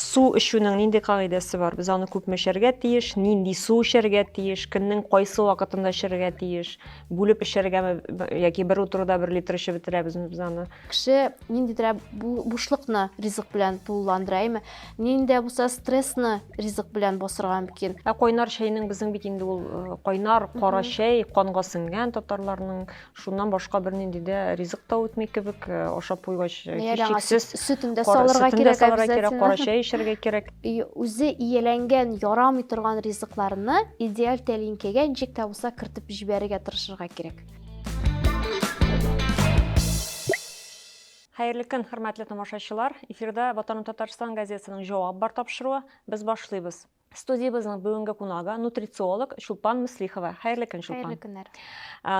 Су ішунең нинди кагыйдәсе бар? Без аны күпме эчәргә тиеш, нинди су эчәргә тиеш, көннең кайсы вакытында эчәргә тиеш, бүлеп эчәргәме яки бер утыруда 1 литр эчеп бетерәбезме без аны? Кеше ниндидер бушлыкны ризык белән тулыландыра, әйме? Нинди булса стрессны ризык белән басырга мөмкин. Кайнар чәйнең безнең бит инде ул кайнар кара чәй, канга сеңгән татарларның, шуннан башка бер нинди дә ризык та үтми кебек, ашап куйгач һичшиксез Сөтендә салырга кирәк, кара чәй эчәргә кирәк. Үзе ияләнгән, ярамый торган ризыкларны идеаль тәлинкәгә ничек тә булса кертеп җибәрергә тырышырга кирәк. Хәерле көн, хөрмәтле тамашачылар. Эфирда Ватаным Татарстан газетасының җавап бар тапшыруы. Без башлыйбыз. Студиябызның бүгенге кунагы нутрициолог Чулпан Мөслихова. Хәерле көн, Чулпан. Хәерле көннәр.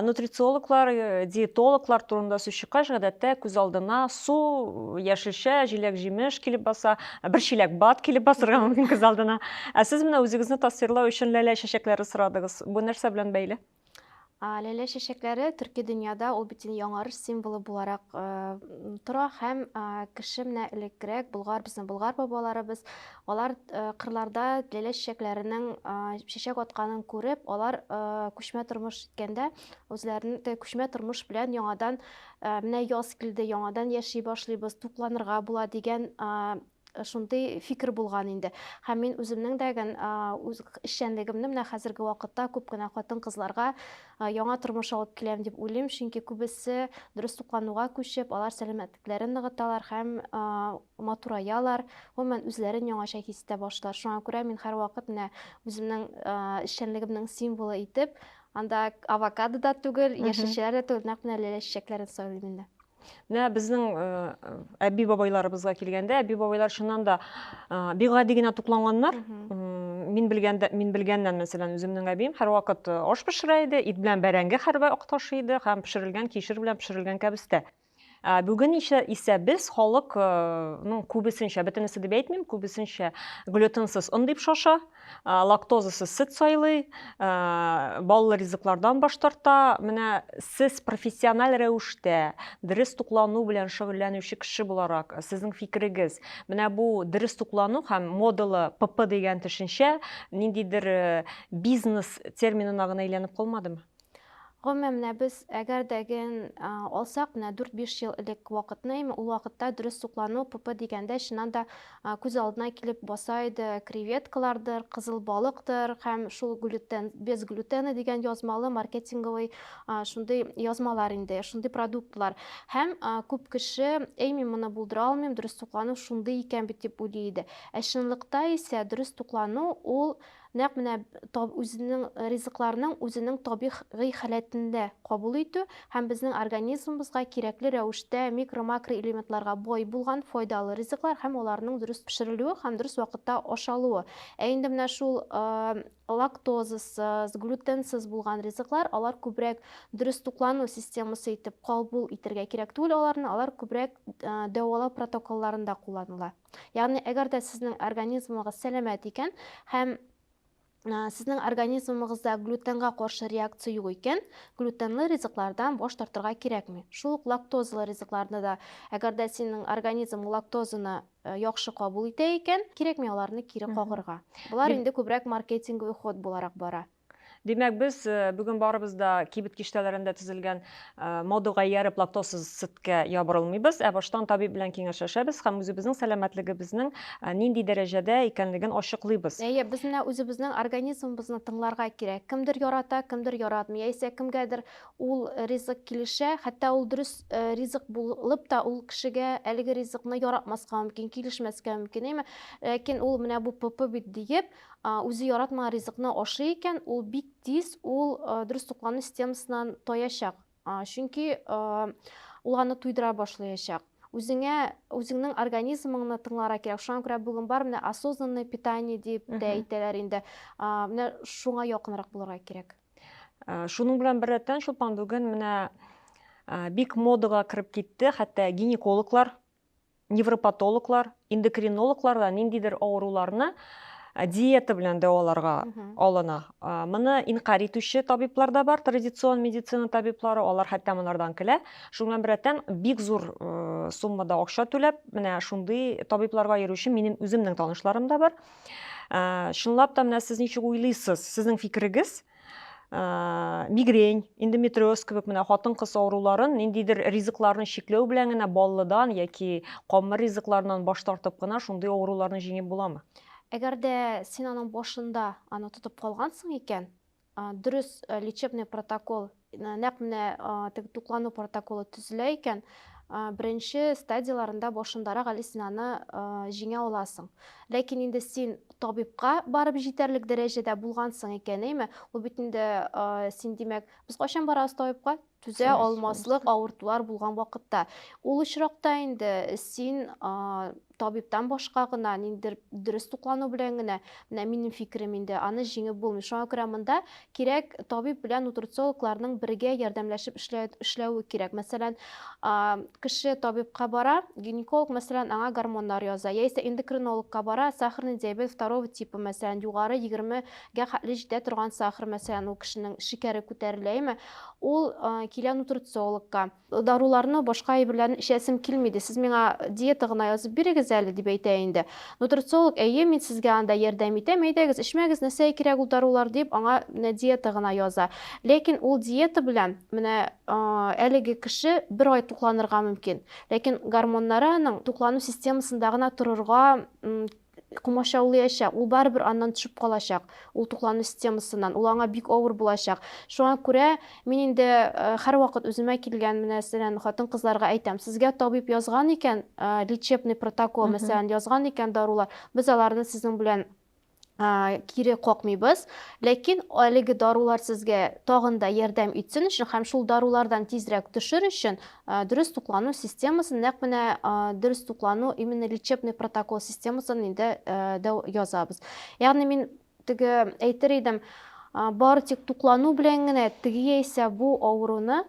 Нутрициологлар, диетологлар турында сүз чыккач, гадәттә күз алдына су, яшелчә, җиләк-җимеш килеп баса, бер чиләк бат килеп басырга мөмкин күз алдына. Сез менә үзегезне тасвирлау өчен ләлә чәчәкләре сорадыгыз. Бу нәрсә белән бәйле? Ләлә чәчәкләре төрки дөньяда ул бит яңарыш символы буларак тора һәм кеше менә элеккерәк безнең болгар бабаларыбыз, алар кырларда ләлә чәчәкләренең чәчәк атканын күреп, алар күчмә тормыш иткәндә үзләренең күчмә тормыш белән яңадан менә яз килде, яңадан яши башлыйбыз, тукланырга була дигән шундый фикер булган инде. Һәм мин үземнең дәгән үз эшчәнлегемне менә хәзерге вакытта күп кенә хатын-кызларга яңа тормыш алып киләм дип уйлыйм, чөнки күбесе дөрес туклануга күчеп, алар сәламәтлекләрен ныгыталар һәм матураялар, гомумән үзләрен яңача хис итә башлар. Шуңа күрә мин һәрвакыт менә үземнең эшчәнлегемнең символы итеп, анда авокадо да түгел, яшелчәләр дә түгел, нәкъ менә ләлә чәчәкләрен сайлыйм инде. Менә безнең әби бабайларыбызга килгәндә, әби бабайлар чыннан да бик гади генә тукланганнар. Мин белгәннән, мәсәлән, үземнең әбием һәрвакыт аш пешерә иде, ит белән бәрәңге һәрвакыт ташый иде һәм пешерелгән кишер белән пешерелгән кәбестә. Бүген исә без халык, күбесенчә, бөтенесе дип әйтмим, күбесенчә глютенсыз он дип шаша, лактозасыз сөт сайлый, баллы ризыклардан баш тарта. Менә сез профессиональ рәвештә дөрес туклану белән шөгыльләнүче кеше буларак, сезнең фикерегез, менә бу дөрес туклану һәм модалы ПП дигән төшенчә ниндидер бизнес терминына гына әйләнеп калмадымы? Гомумән менә без әгәр дәген алсак, менә 4-5 ел элек вакытны, ул вакытта дөрес туклану ПП дигәндә чыннан да күз алдына килеп баса иде креветкалардыр, кызыл балыктыр һәм шул глютен, без глютена дигән язмалы маркетинговый шундый язмалар инде, шундый продуктлар. Һәм күп кеше, мин моны булдыра алмыйм, дөрес туклану шундый икән бит дип уйлый иде. Чынлыкта исә дөрес туклану ул нәкъ менә үзенең ризыкларның үзенең табигый халәтендә кабул итү һәм безнең организмыбызга кирәкле рәвештә микро-макро элементларга бай булган файдалы ризыклар һәм аларның дөрес пешерелүе һәм дөрес вакытта ашалуы. Инде менә шул лактозасыз, глютенсыз булган ризыклар, алар күбрәк дөрес туклану системасы итеп кабул итәргә кирәк түгел аларны, алар күбрәк дәвалау протоколларында кулланыла. Ягъни әгәр дә сезнең организмыгыз сәламәт икән һәм сезнең организмыгызда глютенга каршы реакция юк икән, глютенлы ризыклардан баш тартырга кирәкми. Шул лактозалы ризыкларны да, әгәр дә синең организм лактозаны яхшы кабул итә икән, кирәкми аларны кире кагырга. Булар инде күбрәк маркетинговый ход буларак бара. Димәк, без бүген барыбыз да кибет киштәләрендә төзелгән модага ияреп лактозсыз сөткә ябырылмыйбыз, баштан табиб белән киңәшләшәбез һәм үзебезнең сәламәтлегебезнең нинди дәрәҗәдә икәнлеген ачыклыйбыз. Без менә үзебезнең организмыбызны тыңларга кирәк. Кемдер ярата, кемдер яратмый. Яисә кемгәдер ул ризык килешә, хәтта ул дөрес ризык булып та ул кешегә әлеге ризыкны яратмаска мөмкин, килешмәскә мөмкин. Ләкин ул менә бу ПП бит диеп, үзе яратмаган ризыкны ашый икән, ул бик тиз ул дөрес туклану системасыннан таячак. Чөнки ул аны туйдыра башлаячак. Үзеңнең организмыңны тыңларга кирәк. Шуңа күрә бүген бар менә осознанное питание дип тә әйтәләр инде. Менә шуңа якынрак булырга кирәк. Шуның белән беррәттән Чулпан бүген менә бик модага кирип китте, хәтта гинекологлар, невропатологлар, эндокринологлар да ниндидер авыруларны диета белән дәваларга алына. Моны инкар итүче табиблар да бар, традицион медицина табиблары, алар хәтта монардан көлә. Шуңа берәттән бик зур суммада акча түләп, менә шундый табибларга йөрүче минем үземнең танышларым да бар. Чынлап та, менә сез ничек уйлыйсыз? Сезнең фикерегез? Мигрень, эндометриоз кебек менә хатын-кыз авыруларын ниндидер ризыкларны чикләү белән генә баллыдан яки камыр ризыкларыннан баш тартып кына шундый авыруларны җиңеп буламы? Әгәр дә син аның башында аны тотып калгансың икән, дөрес лечебный протокол, нәкъ менә теге туклану протоколы төзелә икән, беренче стадияларында башындарак әле син аны җиңә аласың. Ләкин инде син табибка барып җитәрлек дәрәҗәдә булгансың икән, әйме? Ул бит инде син димәк, без кайчан барабыз табибка? Түзә алмаслык авыртулар булган вакытта. Ул очракта инде син табибтан башка гына ниндидер дөрес туклану белән генә, менә минем фикерем инде, аны җиңеп булмый. Шуңа күрә монда кирәк табиб белән нутрициологларның бергә ярдәмләшеп эшләве кирәк. Мәсәлән, кеше табибка бара, гинеколог мәсәлән аңа гормоннар яза, яисә эндокринологка бара, сахарный диабет 2 типы, мәсәлән, югары 20-гә хәтле җитә торган сахар, мәсәлән, ул кешенең шикәре күтәреләме, ул килә нутрициологка. Даруларны башка әйберләрне эчәсем килмиде. Сез миңа диета гына язып бирегез әле дип әйтә инде. Нутрициолог, әйе, мин сезгә анда ярдәм итәм, әйдәгез, эчмәгез, нәрсә кирәк ул дарулар дип аңа менә диета гына яза. Ләкин ул диета белән менә әлеге кеше 1 ай тукланырга мөмкин. Ләкин гормоннары аның туклану системасында гына торырга кумашаулаячак, ул барыбер аннан төшеп калачак, ул туклану системасыннан, ул аңа бик авыр булачак. Шуңа күрә мин инде һәр вакыт үземә килгән мәсәлән хатын-кызларга әйтәм, сезгә табиб язган икән, лечебный протокол мәсәлән язган икән дарулар, без аларны сезнең белән кире какмыйбыз, ләкин әлеге дарулар сезгә тагын да ярдәм итсен өчен һәм шул дарулардан тизрәк төшер өчен дөрес туклану системасын, нәкъ менә дөрес туклану именно лечебный протокол системасын инде язабыз. Ягъни мин теге әйтер идем, бары тик туклану белән генә теге яисә бу авыруны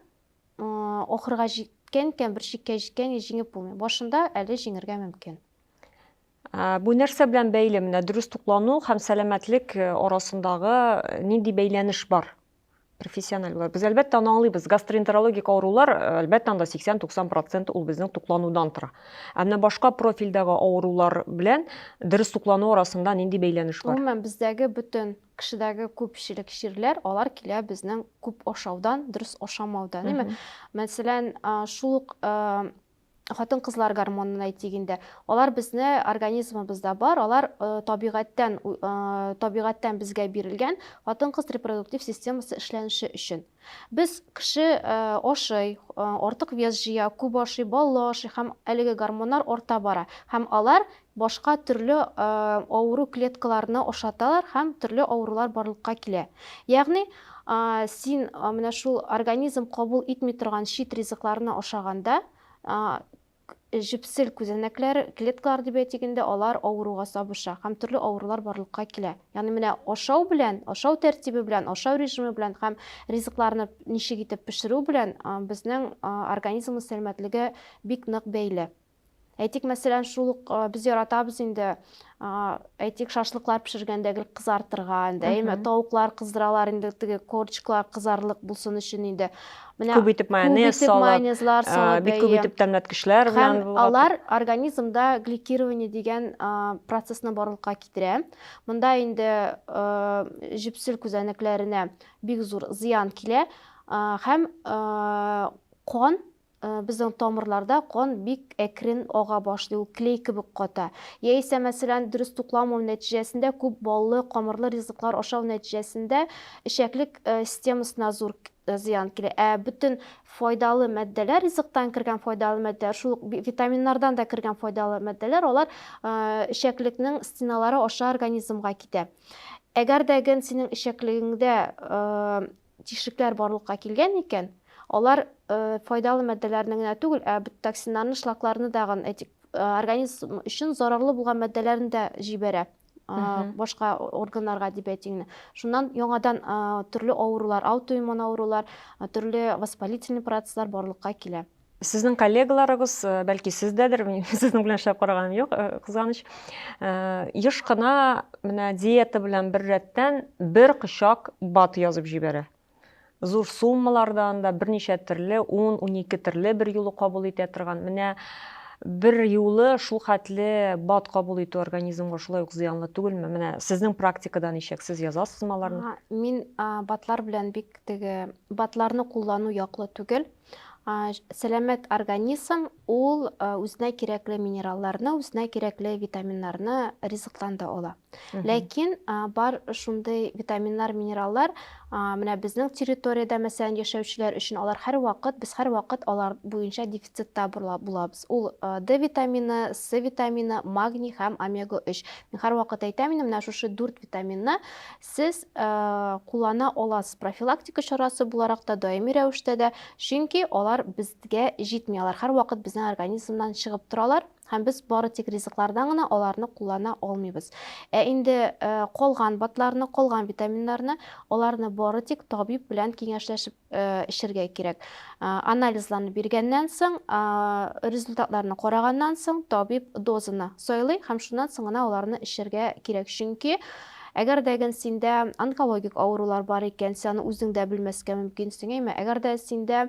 ахырга җиткән икән, бер чиккә җиткән җиңеп булмый. Башында әле җиңәргә мөмкин. Бу нәрсә белән бәйле, менә дөрес туклану һәм сәламәтлек арасындагы нинди бәйләнеш бар? Профессиональ булар. Без әлбәттә аны аңлыйбыз. Гастроэнтерологик авырулар әлбәттә анда 80-90% ул безнең тукланудан тора. Ә менә башка профильдәге авырулар белән дөрес туклану арасында нинди бәйләнеш бар? Гомумән бездәге бөтен кешедәге күпчелек чирләр, алар килә безнең күп ашаудан, дөрес ашамаудан, әйме? Мәсәлән, шул ук хатын-кызлар гормонын әйтик инде. Алар безне организмыбызда бар, алар табигатьтән безгә бирелгән хатын-кыз репродуктив системасы эшләнеше өчен. Без кеше ашый, артык вес җыя, күп ашый, баллы ашый һәм әлеге гормоннар арта бара. Һәм алар башка төрле авыру клеткаларны ашаталар һәм төрле авырулар барлыкка килә. Ягъни син менә шул организм кабул итми торган чит ризыкларны ашаганда, җепсел күзәнәкләр, клеткалар дип әйтик инде, алар авыруга сабыша һәм төрле авырулар барлыкка килә. Ягъни менә ашау белән, ашау тәртибе белән, ашау режимы белән һәм ризыкларны ничек итеп пешерү белән безнең организмның сәламәтлеге бик нык бәйле. Әйтик, мәсәлән, шул ук без яратабыз инде, әйтик, шашлыклар пешергәндәге кызартырга, әйме, тавыклар кыздыралар инде, теге корочкалар кызарлык булсын өчен инде. Менә Күп итеп майонезлар салып, бик күп итеп тәмләткечләр белән һәм алар организмда гликирование дигән процессны барлыкка китерә. Монда инде җепсел күзәнәкләренә бик зур зыян килә һәм кан, безнең тамырларда кан бик әкрен ага башлый, ул клей кебек ката. Яисә, мәсәлән, дөрес тукламау нәтиҗәсендә күп баллы, камырлы ризыклар ашау нәтиҗәсендә эчәклек системасына зур зыян килә. Бөтен файдалы мәддәләр, ризыктан кергән файдалы мәддәләр, шул витаминнардан да кергән файдалы мәддәләр, алар эчәклекнең стеналары аша организмга китә. Әгәр дә синең эчәклегеңдә тишекләр барлыкка килгән икән, алар файдалы мәддәләрне генә түгел, токсиннарны, шлакларны да организм өчен зарарлы булган мәддәләрне дә җибәрә башка органнарга дип әйтик. Шуннан яңадан төрле авырулар, аутоиммун авырулар, төрле воспалительный процесслар барлыкка килә. Сезнең коллегаларыгыз, бәлки сездәдер, сезнең белән эшләп караганым юк, кызганыч. Еш кына менә диета белән бер рәттән бер кочак бат язып җибәрә. Зур суммалардан да берничә төрле, 10-12 төрле бер юлы кабул итә торган. Менә бер юлы шул хәтле бат кабул итү организмга шулай ук зыянлы түгелме? Менә сезнең практикада ничек? Сез язасызмы аларны? Мин батлар белән бик батларны куллану яклы түгел. Сәламәт организм ул үзенә кирәкле минералларны, үзенә кирәкле витаминнарны ризыктан да ала. Ләкин бар шундый витаминнар, минераллар, менә безнең территориядә мәсәлән яшәүчеләр өчен без һәр вакыт алар буенча дефицитта булабыз. Ул D витамины, C витамины, магний һәм омега-3. Мин һәр вакыт әйтәм, менә шушы 4 витаминны сез куллана аласыз профилактика чарасы буларак та, даими рәвештә дә, чөнки алар безгә җитми. Алар һәр вакыт безнең организмнан чыгып торалар. Һәм без бары тик ризыклардан гына аларны куллана алмыйбыз. Инде калган батларны, калган витаминнарны, аларны бары тик табиб белән киңәшләшеп эчәргә кирәк. Анализларны биргәннән соң, результатларны караганнан соң, табиб дозаны сайлый һәм шуннан соң гына аларны эчәргә кирәк. Чөнки әгәр дә синдә онкологик авырулар бар икән, син аны үзең дә белмәскә мөмкинсең, әйме? Әгәр дә синдә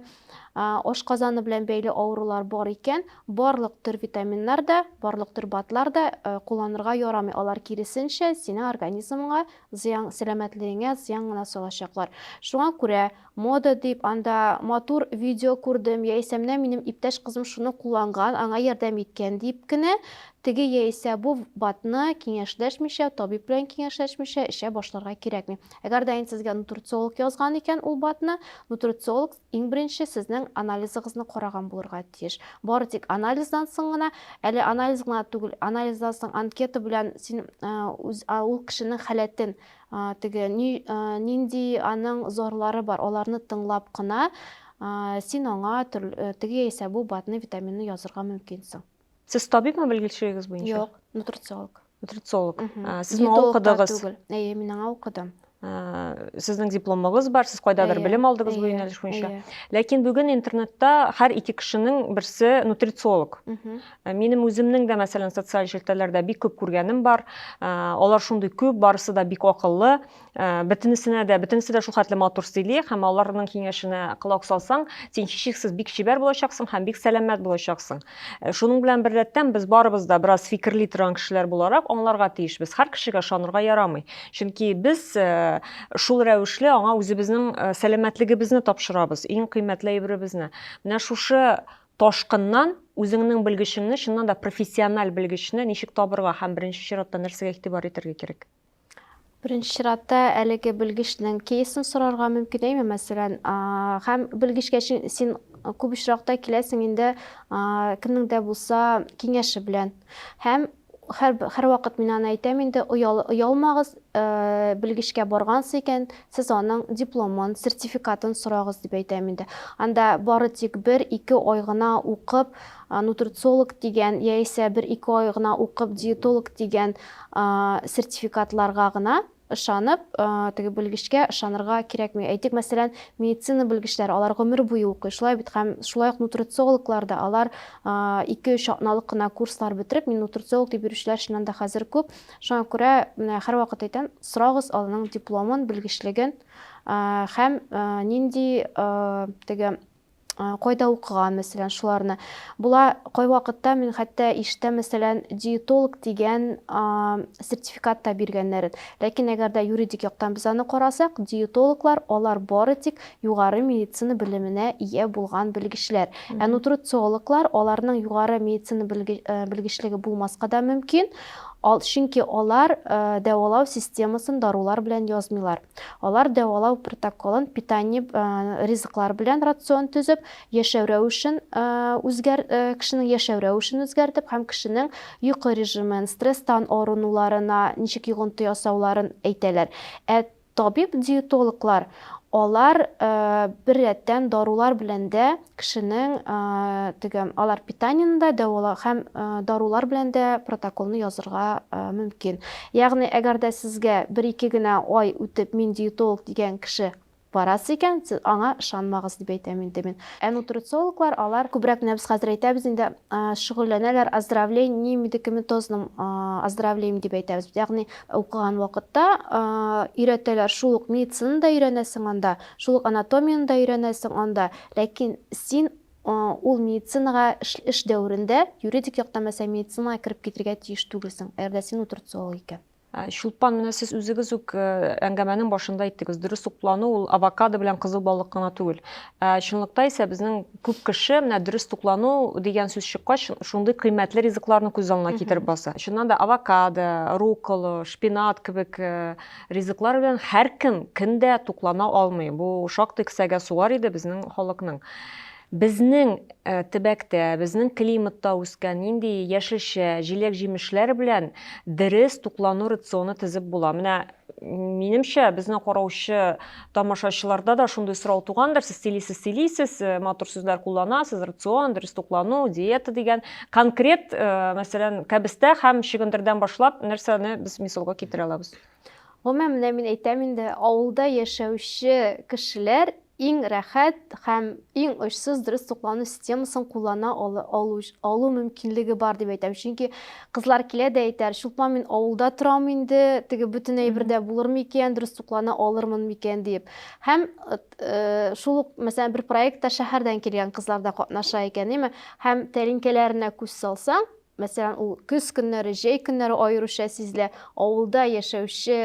ашказаны белән бәйле авырулар бар икән, барлык төр витаминнар да, барлык төр батлар да кулланырга ярамый. Алар киресенчә синең организмыңа зыян, сәламәтлегеңә зыян гына салачаклар. Шуңа күрә мода дип анда матур видео күрдем, яисә менә минем иптәш кызым шуны кулланган, аңа ярдәм иткән дип кенә теге яисә бу батны киңәшләшмичә, табиб белән киңәшләшмичә эчә башларга кирәкми. Әгәр дә сезгә нутрициолог язган икән ул батны, нутрициолог иң беренче сезнең анализыгызны караган булырга тиеш. Бары тик анализдан соң гына, әле анализ гына түгел, анализдан соң анкета белән син ул кешенең халәтен, теге нинди аның зарлары бар, аларны тыңлап кына син аңа теге яисә бу батны, витаминны язырга мөмкинсең. Сез табибмы белгечлегегез буенча? Юк, нутрициолог. Нутрициолог. Сез моңа укыдыгыз? Мин аңа укыдым. Сезнең дипломыгыз бар, сез кайдадыр белем алдыгыз бу юнәлеш буенча. Ләкин бүген интернетта һәр ике кешенең берсе нутрициолог. Минем үземнең дә мәсәлән социаль шелтәләрдә бик күп күргәнем бар. Алар шундый күп, барысы да бик акыллы. Бөтенесе дә шул хәтле матур сөйли, һәм аларның киңәшенә колак салсаң, син һичшиксез бик чибәр булачаксың һәм бик сәламәт булачаксың. Шуның белән бер рәттән без барыбыз да бераз фикерли торган кешеләр буларак аңларга тиешбез. Һәр кешегә ышанырга ярамый. Чөнки без шул рәвешле аңа үзебезнең сәламәтлегебезне тапшырабыз, иң кыйммәтле әйберебезне. Менә шушы ташкыннан үзеңнең белгечеңне, чыннан да профессиональ белгечне ничек табырга һәм беренче чиратта нәрсәгә игътибар итәргә кирәк? Беренче чиратта әлеге белгечнең кейсын сорарга мөмкин, әйме? Мәсәлән, һәм белгечкә син күп очракта киләсең инде кемнең дә булса киңәше белән. Һәм һәр вакыт мин аны әйтәм инде, оялмагыз, белгечкә баргансыз икән, сез аның дипломын, сертификатын сорагыз дип әйтәм инде. Анда бары тик 1-2 ай гына укып, нутрициолог дигән, яисә 1-2 ай гына укып, диетолог дигән сертификатларга гына ышанып, теге белгечкә ышанырга кирәкми. Әйтик, мәсәлән, медицина белгечләре, алар гомер буе укый. Шулай бит һәм шулай ук нутрициологлар да, алар 2-3 атналык кына курслар бетереп, мин нутрициолог дип йөрүчеләр чыннан да хәзер күп. Шуңа күрә һәр вакыт әйтәм, сорагыз аның дипломын, белгечлеген һәм нинди теге кайда укыган, мәсәлән, шуларны. Була кай вакытта мин хәтта ишетәм, мәсәлән, диетолог дигән сертификат та биргәннәрен. Ләкин әгәр дә юридик яктан біз аны карасак, диетологлар алар бары тик югары медицина белеменә ия булган белгечләр. Нутрициологлар аларның югары медицина белгечлеге булмаска да мөмкин. Чөнки алар дәвалау системасын дарулар белән язмыйлар. Алар дәвалау протоколын, питание ризыклар белән рацион төзеп, яшәү рәвешен кешенең яшәү рәвешен үзгәртеп һәм кешенең йокы режимын, стресстан арынуларына, ничек йогынты ясауларын әйтәләр. Табиб-диетологлар алар бер рәттән дарулар белән дә кешенең алар питаниены да дәвалау һәм дарулар белән дә протоколны язырга мөмкин. Ягъни әгәр дә сезгә 1-2 генә ай үтеп мин диетолог дигән кеше барасы икән, сез аңа ышанмагыз дип әйтәм инде мин. Нутрициологлар алар күбрәк менә без хәзер әйтәбез инде шөгыльләнәләр оздоровлением медикаментозным оздоровлением дип әйтәбез. Ягъни укыган вакытта өйрәтәләр, шул ук медицинаны да өйрәнәсең анда, шул ук анатомияны да өйрәнәсең анда, ләкин син ул медицинага эш дәврендә юридик яктан мәсәлән медицинага кереп китергә тиеш түгелсең, әгәр дә син нутрициолог икән. Шулпан, менә сез үзегез үк әңгәмәнең башында әйттегез, дөрес туклану ул авокадо белән кызыл балык кына түгел. Чынлыкта исә безнең күп кеше менә дөрес туклану дигән сүз чыккач, шундый кыйммәтле ризыкларны күз алдына китереп баса. Чыннан да авокадо, руккола, шпинат кебек ризыклар белән һәркем кемдә туклана алмый. Бу шактый кесәгә сугар иде безнең халыкның. Безнең төбәктә, безнең климатта үскән нинди яшелчә, җиләк-җимешләр белән дөрес туклану рационы тезеп була. Менә минемчә, безнең караучы тамашачыларда да шундый сорау тугандыр. Сез сөйлисез, матур сүзләр кулланасыз, рацион, дөрес туклану, диета дигән конкрет, мәсәлән, кәбестә һәм чөгендердән башлап нәрсәне без мисалга китерә алабыз? Гомумән менә мин әйтәм инде, авылда яшәүче кешеләр иң рәхәт һәм иң очсыз дөрес туклану системасын куллана алу мөмкинлеге бар дип әйтәм. Чөнки кызлар килә дә әйтәр, шулпан мин авылда торам инде, теге бөтен әйбердә булырмы икән, дөрес туклана алырмын микән дип. Һәм шул ук мәсәлән бер проектта шәһәрдән килгән кызлар да катнаша икән, әйме? Һәм тәлинкәләренә күз салсаң, мәсәлән, ул көз көннәре, җәй көннәре аеруча сизелә. Авылда яшәүче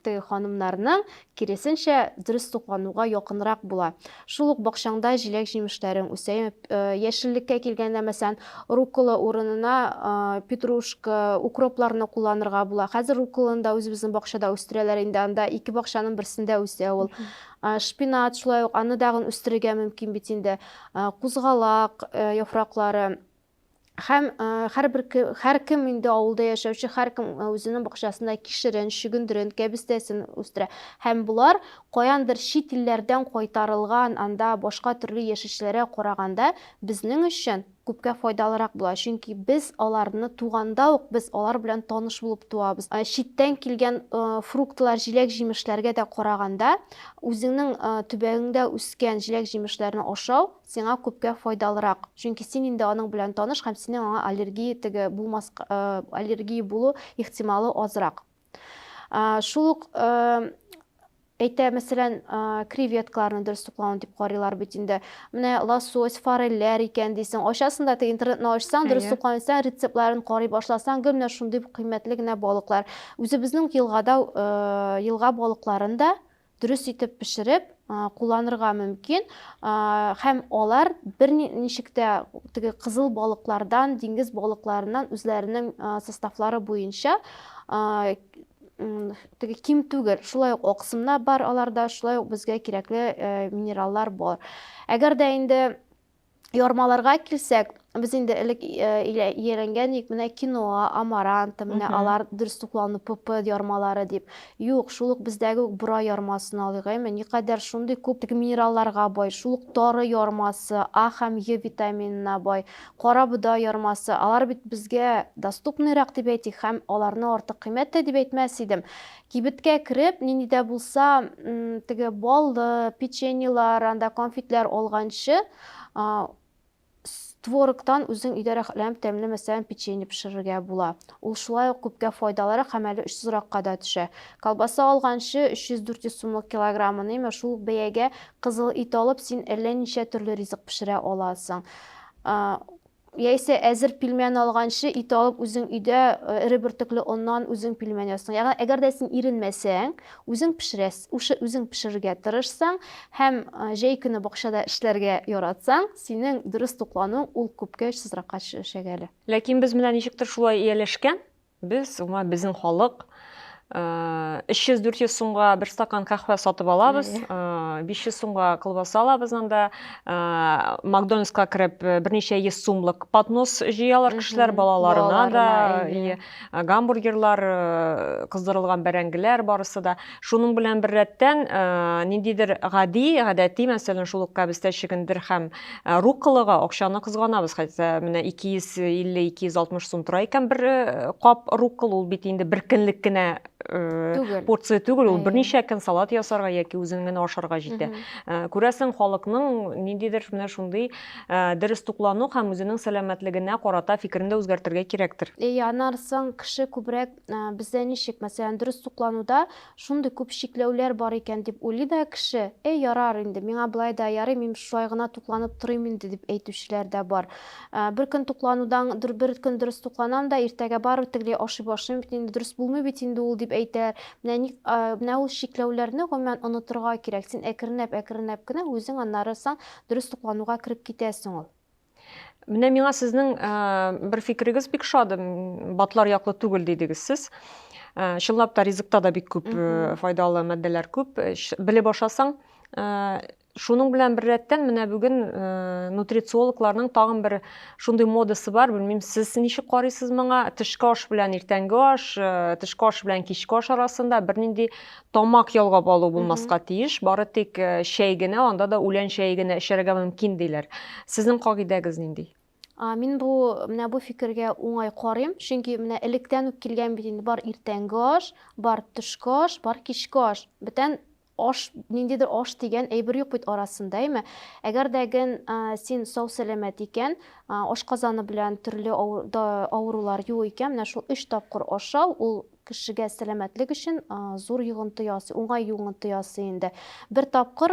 теге ханымнарның киресенчә дөрес туклануга якынрак була. Шул ук бакчаңда җиләк-җимешләрең үсә. Яшеллеккә килгәндә, мәсәлән, руккола урынына петрушка, укропларны кулланырга була. Хәзер рукколаны да үзебезнең бакчада үстерәләр инде, анда 2 бакчаның берсендә үсә ул. Шпинат шулай ук аны дагы үстерергә мөмкин бит инде. Кузгалак яфраклары. Һәм һәркем инде авылда яшәүче, һәркем үзенең бакчасында кишерен, чөгендерен, кәбестәсен үстерә. Һәм булар каяндыр чит илләрдән кайтарылган, анда башка төрле яшелчәләргә караганда безнең өчен күпкә файдалырак була. Чөнки без аларны туганда ук без алар белән таныш булып туабыз. Читтән килгән фруктлар, җиләк-җимешләргә дә караганда, үзеңнең төбәгеңдә үскән җиләк-җимешләрне ашау сиңа күпкә файдалырак. Чөнки син инде аның белән таныш һәм синең аңа аллергия булу ихтималы азрак. Шул ук әйтә, мәсәлән, креветкаларны дөрес туклауны дип карыйлар бит инде. Менә лосось, форельләр икән дисең, ачасында да интернетны ачсаң, дөрес туклансаң, рецептларын карый башласаң, менә шундый кыйммәтле генә балыклар. Үзебезнең елга балыкларын да дөрес итеп пешереп кулланырга мөмкин. Һәм алар бер ничек тә теге кызыл балыклардан, диңгез балыкларыннан үзләренең составлары буенча теге ким түгел. Шулай ук аксымна бар аларда, шулай ук безгә кирәкле минераллар бар. Әгәр дә инде ярмаларга килсәк, без инде элек ияләнгән ик, менә киноа, амарант, менә алар дөрес туклану ПП ярмалары дип. Юк, шул ук бездәге бура ярмасын алыйк, әйме, никадәр шундый күп минералларга бай, шул ук тары ярмасы, А һәм Е витаминына бай, кара бодай ярмасы, алар бит безгә доступныйрак дип әйтик, һәм аларны артык кыйммәтле дип әйтмәс идем. Кибеткә кереп, нинди дә булса, теге баллы, печеньелар, анда конфетлар алганчы, творогтан үзең өйдә рәхәтләнеп тәмле мәсәлән печенье пешерергә була. Ул шулай ук күпкә файдалары һәм әле 300-ракка да төшә. Колбаса алганчы 300-400 сумлык килограммын, әйме, шул бәягә кызыл ит алып, син әллә ничә төрле ризык пешерә аласың. Яисә әзер пилмән алганчы ит алып үзең өйдә ире бөртекле оннан үзең пилмән ясаң. Ягъни әгәр дә син иренмәсәң, үзең пешерергә тырышсаң һәм җәй көне бакчада эшләргә яратсаң, синең дөрес туклану ул күпкә сызракка төшәгәле. Ләкин без менә ничектер шулай ияләшкән, безнең халык 300-400 сумга бер стакан кахва сатып алабыз, 500 сумга колбаса алабыз анда, Макдональдска кереп берничә 100 сумлык поднос җыялар кешеләр балаларына да, гамбургерлар, кыздырылган бәрәңгеләр барысы да. Шуның белән бер рәттән ниндидер гадәти, мәсәлән, шул ук кәбестә чөгендер һәм рукколага акчаны кызганабыз. Хәтта менә 250-260 сум тора икән бер кап руккол, ул бит инде бер көнлек кенә порция түгел, ул Әйе. берничә көн салат ясарга яки үзең генә ашарга җитә. Күрәсең, халыкның ниндидер менә шундый дөрес туклану һәм үзенең сәламәтлегенә карата фикерен дә үзгәртергә кирәктер. Анарсың кеше күбрәк бездә ничек, мәсәлән, дөрес туклануда шундый күп шикләүләр бар икән дип уйлый да кеше, ярар инде, миңа болай да ярый, мин шулай гына тукланып торыйм инде дип әйтүчеләр дә бар. Бер көн тукланудан, бер көн дөрес тукланам да, иртәгә барып тегеләй ашый башлыйм бит инде, дөрес булмый бит инде ул дип әйтәр. Менә ул шикләүләрне гомумән онытырга кирәк. Син әкренләп кенә үзең аннарысын дөрес туклануга кирип китәсең ул. Менә миңа сезнең бер фикерегез бик шат, батлар яклы түгел дидегез сез. Чынлап та ризыкта да бик күп файдалы матдәләр күп. Белеп ашасаң, шуның белән бер рәттән менә бүген нутрициологларның тагын бер шундый модасы бар. Белмим, сез ничек карыйсыз моңа? Төшке аш белән иртәнге аш, төшке аш белән кичке аш арасында бернинди тамак ялгап алу булмаска тиеш. Бары тик чәй генә, анда да үлән чәй генә эчәргә мөмкин диләр. Сезнең кагыйдәгез нинди? Мин менә бу фикергә уңай карыйм, чөнки менә электән үк килгән бит инде, бар иртәнге аш, бар төшке аш, бар кичке аш. Бөтен аш, ниндидер аш дигән әйбер юк бит арасында, әйме? Әгәр дәген син сау сәламәт икән, ашказаны белән төрле авырулар юк икән, менә шул 3 тапкыр ашау, ул кешегә сәламәтлек өчен зур йогынты ясый, уңай йогынты ясый инде. Бер тапкыр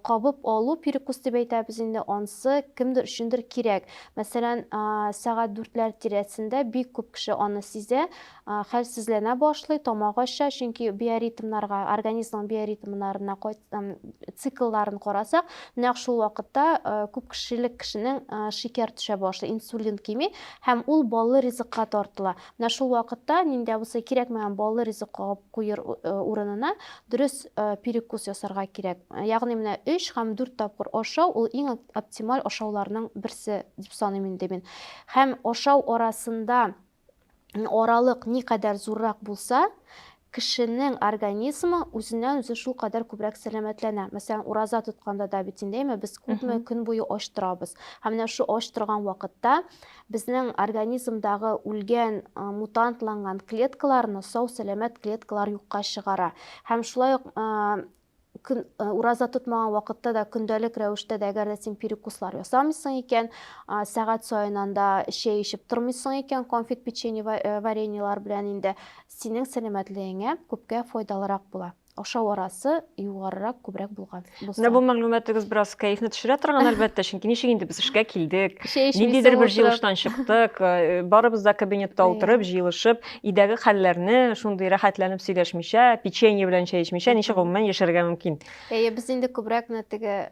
кабып алу перекус дип әйтәбез инде, ансы кемдер өчендер кирәк. Мәсәлән, сәгать 4ләр тирәсендә бик күп кеше аны сизә, хәлсезләнә башлый, тамак аша, чөнки биоритмнарга, организмның биоритмнарына циклларын карасак, нәкъ шул вакытта күп кешелек кешенең шикәр төшә башлый, инсулин кими, һәм ул баллы ризыкка тартыла. Менә шул вакытта нинди булса кирәкмәгән баллы ризык кабып куер урынына дөрес перекус ясарга кирәк. Ягъни менә 3 һәм 4 тапкыр ашау ул иң оптималь ашауларның берсе дип саныйм инде мин. Һәм ашау арасында аралык никадәр зуррак булса, кешенең организмы үзеннән үзе шул кадәр күбрәк сәламәтләнә. Мәсәлән, ураза тотканда да бит инде, без күпме көн буе ач торабыз. Һәм менә шу ач торган вакытта безнең организмдагы үлгән, мутантланган клеткаларны сау сәламәт клеткалар юкка чыгара. Һәм шулай ук ураза тотмаган вакытта да көндәлек рәвештә дә әгәр дә син перекуслар ясамыйсың икән, сәгать саен анда чәй эчеп тормыйсың икән, конфет, печенье, вареньелар белән инде синең сәламәтлегеңә күпкә файдалырак була. Ашау арасы югарырак, күбрәк булган булса. Менә бу мәгълүматыгыз бераз кәефне төшерә торган, әлбәттә, чөнки ничек инде без эшкә килдек, Чәй эчмисең, ниндидер бер утырып. җыелыштан чыктык, барыбыз да кабинетта утырып, җыелышып, өйдәге хәлләрне шундый рәхәтләнеп сөйләшмичә, печенье белән чәй эчмичә, ничек гомумән яшәргә мөмкин? Без инде күбрәк менә теге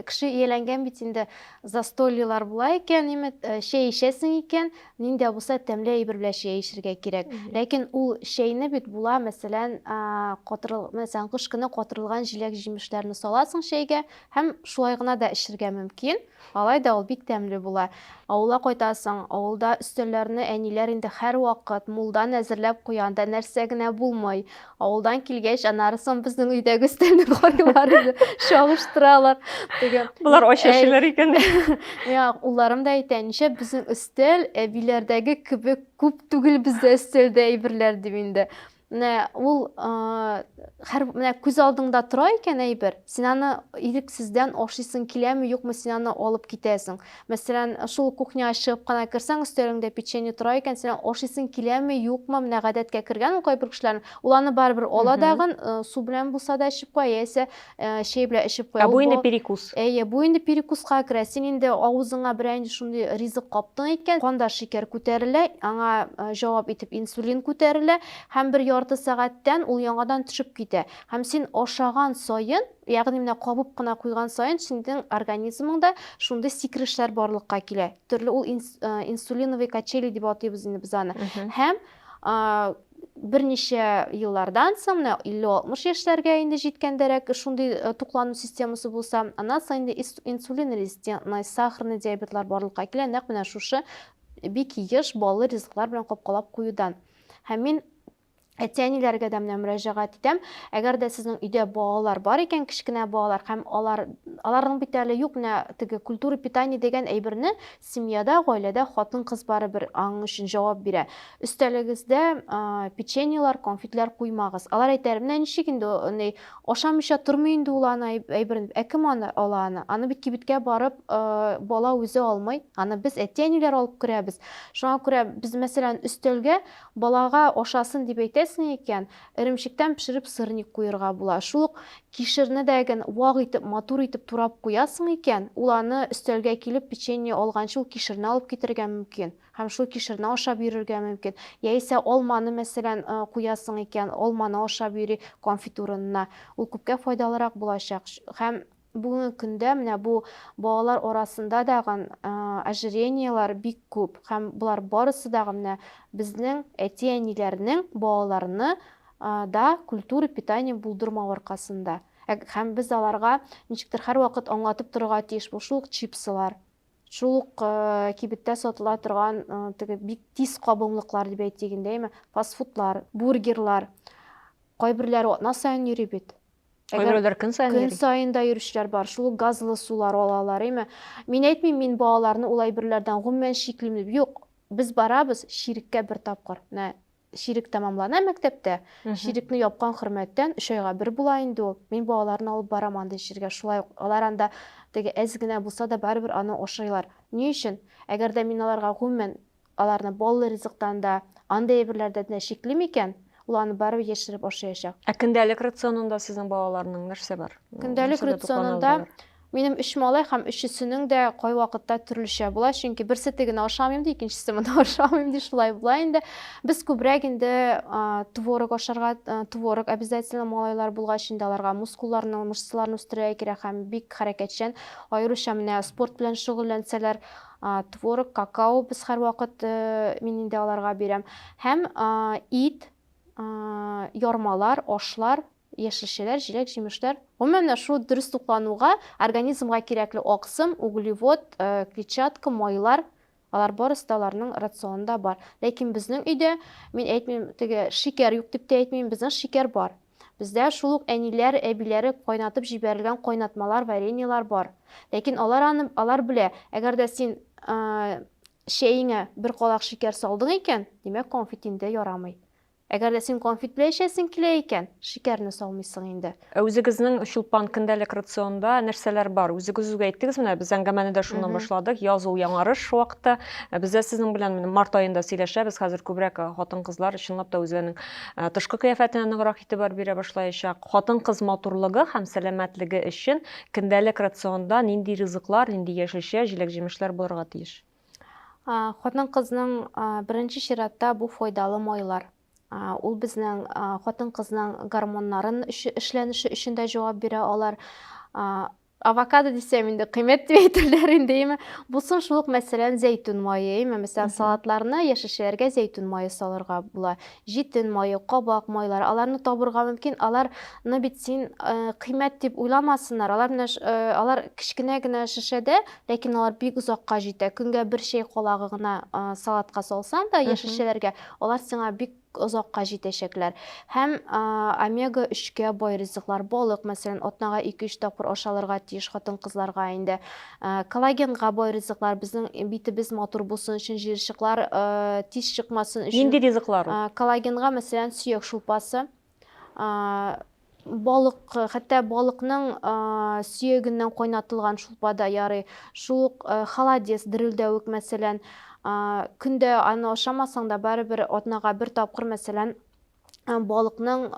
кеше ияләнгән бит инде застольелар була икән, чәй эчәсең икән, нинди булса тәмле әйбер белән чәй эчәргә кирәк. Ләкин ул чәйне бит була, мәсәлән, кыш көне катырылган җиләк-җимешләрне саласың чәйгә һәм шулай гына да эчәргә мөмкин. Алай да ул бик тәмле була. Авылга кайтасың, авылда өстәлләрне әниләр инде һәрвакыт мулдан әзерләп куя, анда нәрсә генә булмый. Авылдан килгәч, анарысын безнең өйдәге өстәлне карыйлар инде, чагыштыралар. Булар ач яшиләр икән. Улларым да әйтә, ничә безнең өстәл әбиләрдәге кебек күп түгел бездә өстәлдә әйберләр дип инде. Ул менә күз алдыңда тора икән әйбер, син аны ирексездән ашыйсың киләме, юкмы, син аны алып китәсең. Мәсәлән, шул кухняга чыгып кына керсәң, өстәлеңдә печенье тора икән, син ашыйсың киләме, юкмы, менә гадәткә кергән ул кайбер кешеләр, ул аны барыбер ала дагын, су белән булса да эчеп куя, яисә чәй белән эчеп куя. Бу инде перекус. Бу инде перекуска керә. Син инде авызыңа берәр шундый ризык каптың икән, канда шикәр күтәрелә, аңа җавап итеп инсулин күтәрелә, һәм бер ярты сәгатьтән ул яңадан төшеп китә. Һәм син ашаган саен, ягъни менә кабып кына куйган саен, синең организмыңда шундый сикерешләр барлыкка килә. Төрле ул инсулиновый качели дип атыйбыз инде без аны. Һәм берничә еллардан соң, 50-60 яшьләргә инде җиткәндәрәк шундый туклану системасы булса, аннан соң инде инсулин резистентный, сахарный диабетлар барлыкка килә, нәкъ менә шушы бик еш баллы ризыклар белән капкалап куюдан. Һәм мин әти-әниләргә дә менә мөрәҗәгать итәм. Әгәр дә сезнең өйдә балалар бар икән, кечкенә балалар, һәм аларның бит әле юк менә теге культура питания дигән әйберне семьяда, гаиләдә хатын-кыз барыбер аның өчен җавап бирә. Өстәлегездә печеньелар, конфетлар куймагыз. Алар әйтәр, менә ничек инде ашамыйча тормый инде ул аны әйберне. Кем аны ала аны? Аны бит кибеткә барып бала үзе алмый. Аны без әти-әниләр алып керәбез. Шуңа күрә без мәсәлән өстәлгә балага ашасын дип әйтәсең икән, эремчектән пешереп сырник куярга була. Шул ук кишерне дә вак итеп, матур итеп турап куясың икән, ул аны өстәлгә килеп печенье алганчы ул кишерне алып китергә мөмкин. Һәм шул кишерне ашап йөрергә мөмкин. Яисә алманы мәсәлән куясың икән, алманы ашап йөри конфет урынына. Ул күпкә файдалырак булачак. Һәм бүгенге көндә менә бу балалар арасында дагы ожирениелар бик күп. Һәм булар барысы дагы менә безнең әти-әниләрнең балаларны да культура питания булдырмау аркасында. Һәм без аларга ничектер һәрвакыт аңлатып торырга тиеш бу шул чипсылар. Шул ук кибеттә сатыла торган теге бик тиз кабымлыклар дип әйтик инде, фастфудлар, бургерлар. Кайберләре атна саен йөри бит. Кайберләр көн сайын Көн йөри. сайын да йөрүчеләр бар. Шул газлы сулар алалар, Мин әйтмим, мин балаларны ул әйберләрдән гомумән шиклим дип. Юк, без барабыз ширеккә бер тапкыр. Менә ширек тәмамлана мәктәптә. Ширекне япкан хөрмәттән 3 айга бер була инде ул. Мин балаларны алып барам андый җиргә. Шулай алар анда теге әз генә булса да барыбер аны ашыйлар. Ни өчен? Әгәр дә мин аларга гомумән аларны баллы ризыктан да, андай әйберләрдән дә шиклим икән, ул аны барыбер яшереп ашаячак. Көндәлек рационында сезнең балаларның нәрсә бар? Көндәлек рационында минем 3 малай һәм 3-сенең дә кайвакытта төрлечә була, чөнки берсе тегене ашамыйм ди, икенчесе моны ашамыйм ди, шулай була инде. Без күбрәк инде творог ашарга, творог обязательно малайлар булгач инде аларга мускулларны, мышцаларны үстерергә кирәк һәм бик хәрәкәтчән, аеруча менә спорт белән шөгыльләнсәләр, творог, какао без һәрвакыт мин инде аларга бирәм. Һәм ит, ярмалар, ашлар, яшелчәләр, җиләк, җимешләр. Гомумән шул дөрес туклануга, организмга кирәкле аксым, углевод, клетчатка, майлар, алар барысы да аларның рационында бар. Ләкин безнең өйдә, мин әйтмим, теге шикәр юк дип тә әйтмим, безнең шикәр бар. Бездә шул ук әниләр, әбиләре кайнатып җибәрелгән кайнатмалар, вареньелар бар. Ләкин алар белә, әгәр дә син шәеңә бер калак шикәр салдың икән, димәк конфет инде ярамый. Әгәр дә син конфет белән эчәсең килә икән, шикәрне салмыйсың инде. Үзегезнең чулпан көндәлек рационда нәрсәләр бар? Үзегез әйттегез менә, без әңгәмәне дә шуннан башладык. Язу яңарыш вакыты. Без дә сезнең белән март аенда сөйләшәбез. Хәзер күбрәк хатын-кызлар чынлап да үзләренең тышкы кыяфәтенә ныграк игътибар бирә башлаячак. Хатын-кыз матурлыгы һәм сәламәтлеге өчен көндәлек рационда нинди ризыклар, нинди яшелчә, җиләк-җимешләр булырга тиеш? Хатын-кызның беренче чиратта бу файдалы майлар. Ул безнең хатын-кызның гормоннарын эшләнеше өчен дә җавап бирә алар. Авокадо дисәм инде кыйммәт дип әйтерләр инде. Булсын шул ук мәсәлән зәйтүн мае, мәсәлән салатларны, яшелчәләргә зәйтүн мае салырга була. Җитен мае, кабак майлары, аларны табырга мөмкин. Аларны бит син кыйммәт дип уйламасыннар. Алар кичкенә генә шешәдә, ләкин алар бик узакка җитә. Көнгә бер чәй калагы гына салатка салсаң да яшелчәләргә, алар сиңа бик озакка җитәчәкләр. Һәм омега 3-кә бай ризыклар, балык, мәсәлән, атнага 2-3 тапкыр ашалырга тиеш хатын-кызларга инде. Коллагенга бай ризыклар, безнең битебез матур булсын өчен, җыерчыклар тиз чыкмасын өчен. Нинди ризыклар? Коллагенга, мәсәлән, сөяк шулпасы, балык, хәтта балыкның сөягеннән кайнатылган шулпа да ярый. Шул холодец, дерелдәвек, мәсәлән, көндә аны ашамасаң да барыбер атнага бер тапкыр мәсәлән балыкның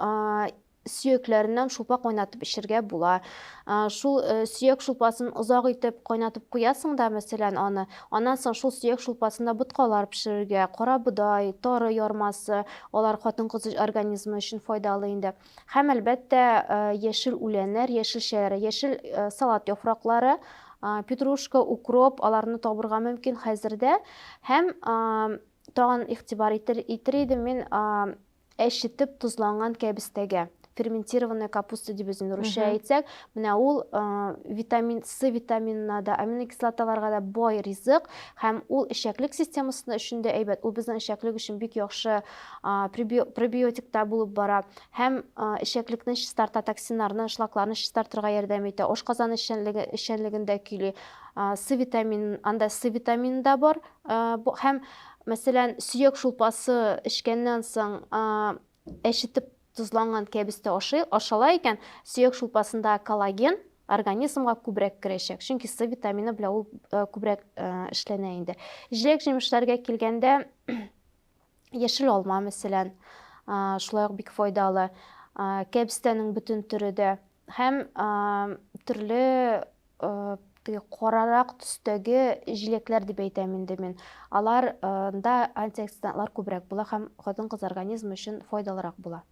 сөякләреннән шулпа кайнатып эчәргә була. Шул сөяк шулпасын озак итеп кайнатып куясың да мәсәлән аны. Аннан соң шул сөяк шулпасында боткалар пешерергә, карабудай, тары ярмасы, алар хатын-кыз организмы өчен файдалы инде. Һәм әлбәттә яшел үләннәр, яшелчәләр, яшел салат яфраклары, петрушка, укроп, аларны табырга мөмкин хәзердә. Һәм тагын игътибар итер идем мин әчетеп тузланган кәбестәгә. ферментированная капуста деп өзін русча әйтсәк, менә ул витамин С витаминына да, аминокислоталарга да бай ризык, һәм ул эчәклек системасына өчен дә әйбәт. Ул безнең эчәклек өчен бик яхшы пробиотикта булып бара, һәм эчәклекне чистарта, токсиннарны, шлакларны чистартырга ярдәм итә. Ашказан эшчәнлегендә көйли. С витамин, анда С витамины да бар. Һәм мәсәлән, сөяк шулпасы эчкәннән соң әчетеп тузланган кәбестә ашала икән, сөяк шулпасында коллаген организмга күбрәк керәчәк. Чөнки С витамины белән ул күбрәк эшләнә инде. Җиләк-җимешләргә килгәндә, яшел алма мәсәлән, шулай ук бик файдалы. Кәбестәнең бөтен түре дә һәм төрле карарак төстәге җиләкләр дип әйтәм инде мин. Аларда антиоксидантлар күбрәк була һәм хатын-кыз организмы өчен файдалырак була.